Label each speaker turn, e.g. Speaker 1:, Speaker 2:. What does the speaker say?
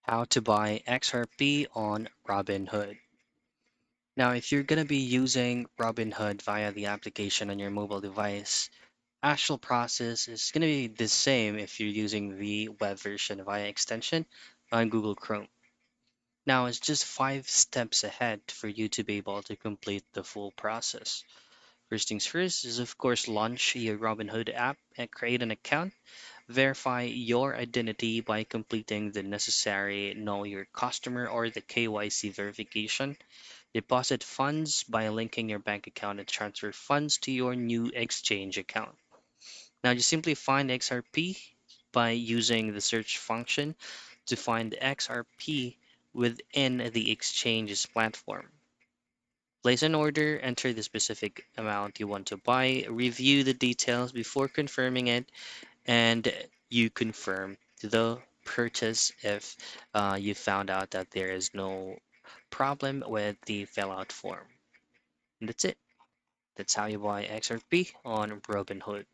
Speaker 1: How to buy XRP on Robinhood. Now, if you're going to be using Robinhood via the application on your mobile device, actual process is going to be the same if you're using the web version via extension on Google Chrome. Now, it's just 5 steps ahead for you to be able to complete the full process. First things first is, of course, launch your Robinhood app and create an account. Verify your identity by completing the necessary Know Your Customer or the KYC verification. Deposit funds by linking your bank account and transfer funds to your new exchange account. Now, just simply find XRP by using the search function to find XRP within the exchange's platform. Place an order, enter the specific amount you want to buy, review the details before confirming it, and you confirm the purchase if you found out that there is no problem with the fill out form. And that's it. That's how you buy XRP on Robinhood.